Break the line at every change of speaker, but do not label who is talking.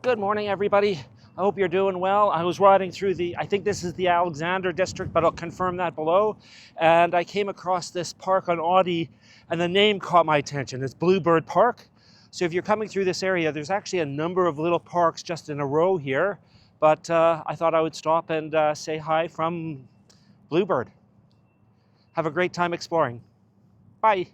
Good morning, everybody. I hope you're doing well. I was riding through I think this is the Alexander district, but I'll confirm that below. And I came across this park on Audi, and the name caught my attention. It's Bluebird Park. So if you're coming through this area, there's actually a number of little parks just in a row here. But I thought I would stop and say hi from Bluebird. Have a great time exploring. Bye.